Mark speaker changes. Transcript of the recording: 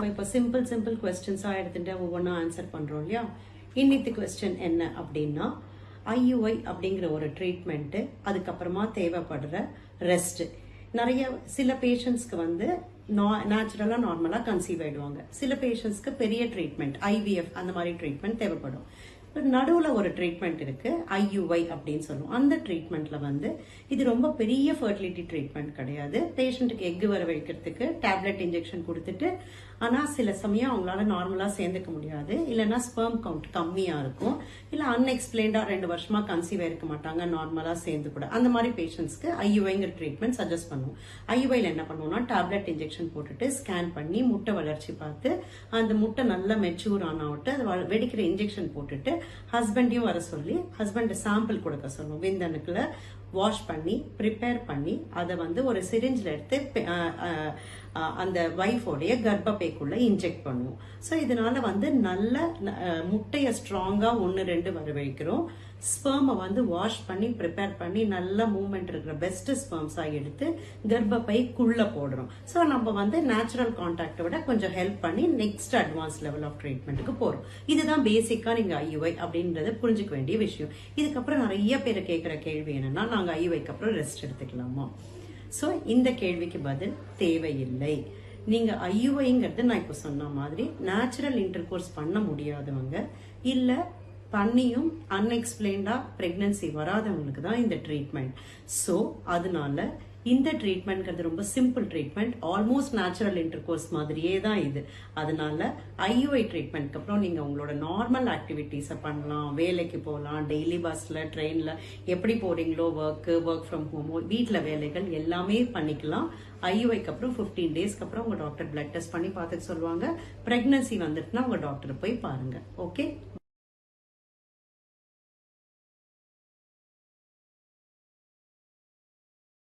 Speaker 1: நம்ம இப்போ சிம்பிள் கொஸ்டின்ஸா எடுத்துட்டு ஒவ்வொன்றும் ஆன்சர் பண்றோம் இல்லையா. இன்னைக்கு கொஸ்டின் என்ன அப்படின்னா, ஐயுஐ அப்படிங்கிற ஒரு ட்ரீட்மெண்ட், அதுக்கப்புறமா தேவைப்படுற ரெஸ்ட். நிறைய சில பேஷண்ட்ஸ்க்கு வந்து நேச்சுரலா நார்மலா கன்சீவ் ஆயிடுவாங்க. சில பேஷண்ட்ஸ்க்கு பெரிய ட்ரீட்மெண்ட், ஐவிஎஃப் அந்த மாதிரி ட்ரீட்மெண்ட் தேவைப்படும். நடுவுல ஒரு ட்ரீட்மெண்ட் இருக்கு, ஐயுஐ அப்படின்னு சொல்லுவோம். அந்த ட்ரீட்மெண்ட்ல வந்து இது ரொம்ப பெரிய ஃபர்டிலிட்டி ட்ரீட்மெண்ட் கிடையாது. பேஷண்ட்டுக்கு எக் வர வைக்கிறதுக்கு டேப்லெட் இன்ஜெக்ஷன் கொடுத்துட்டு, ஆனா சில சமயம் அவங்களால நார்மலா சேர்ந்துக்க முடியாது, இல்லைன்னா ஸ்பெர்ம் கவுண்ட் கம்மியா இருக்கும், இல்ல அன்எக்ஸ்பிளைன்டா 2 வருஷமா கன்சீவ் ஆயிருக்க மாட்டாங்க, நார்மலா சேர்ந்து கூட. அந்த மாதிரி பேஷண்ட்ஸ்க்கு ஐயுஐங்கிற ட்ரீட்மெண்ட் சஜஸ்ட் பண்ணுவோம். ஐயுஐல என்ன பண்ணுவோம்னா, டேப்லெட் இன்ஜெக்ஷன் போட்டுட்டு ஸ்கேன் பண்ணி முட்டை வளர்ச்சி பார்த்து, அந்த முட்டை நல்லா மெச்சூர் ஆனவிட்டு அது வெடிக்கிற இன்ஜெக்ஷன் போட்டுட்டு ஹஸ்பண்டையும் வர சொல்லி ஹஸ்பண்ட் சாம்பிள் கொடுக்க சொல்லுவோம். விந்தணுக்களை வாஷ் பண்ணி ப்ரிப்பேர் பண்ணி அதை வந்து ஒரு சிரிஞ்சில் எடுத்து அந்த வைஃபோடைய கர்ப்பப்பைக்குள்ள இன்ஜெக்ட் பண்ணுவோம். ஸோ இதனால வந்து நல்ல முட்டையை ஸ்ட்ராங்கா 1-2 வர வைக்கிறோம். ஸ்பெர்மை வந்து வாஷ் பண்ணி ப்ரிப்பேர் பண்ணி நல்ல மூவ்மெண்ட் இருக்கிற பெஸ்ட் ஸ்பெர்ம்ஸா எடுத்து கர்ப்பப்பைக்குள்ள போடுறோம். ஸோ நம்ம வந்து நேச்சுரல் கான்டாக்டை விட கொஞ்சம் ஹெல்ப் பண்ணி நெக்ஸ்ட் அட்வான்ஸ் லெவல் ஆஃப் ட்ரீட்மெண்ட்டுக்கு போறோம். இதுதான் பேசிக்கா நீங்க ஐயுஐ அப்படின்றத புரிஞ்சுக்க வேண்டிய விஷயம். இதுக்கப்புறம் நிறைய பேர் கேட்கிற கேள்வி என்னன்னா, நாங்க ஐயுஐக்கு அப்புறம் ரெஸ்ட் எடுத்துக்கலாமா? சோ இந்த கேள்விக்கு பதில் தேவையில்லை. நீங்க ஐயுஐங்கிறது நான் இப்ப சொன்ன மாதிரி நேச்சுரல் இன்டர்கோர்ஸ் பண்ண முடியாதவங்க, இல்ல பண்ணியும் அன்எக்ஸ்பிளைன்டா பிரெக்னன்சி வராதவங்களுக்கு தான் இந்த ட்ரீட்மெண்ட். சோ அதனால இந்த ட்ரீட்மெண்ட்ங்கிறது ரொம்ப simple treatment, almost natural intercourse மாதிரியே தான் இது. அதனால ஐயுஐ ட்ரீட்மெண்ட்க்கு அப்புறம் நீங்க உங்களோட நார்மல் ஆக்டிவிட்டிஸை பண்ணலாம், வேலைக்கு போகலாம், டெய்லி பஸ்ல ட்ரெயின்ல எப்படி போறீங்களோ, ஒர்க் ஃப்ரம் ஹோமோ, வீட்டில் வேலைகள் எல்லாமே பண்ணிக்கலாம். ஐயுஐக்கு அப்புறம் 15 டேஸ்க்கு அப்புறம் உங்க டாக்டர் பிளட் டெஸ்ட் பண்ணி பார்த்துட்டு சொல்லுவாங்க. பிரெக்னன்சி வந்துட்டுனா உங்க டாக்டர் போய் பாருங்க. ஓகே.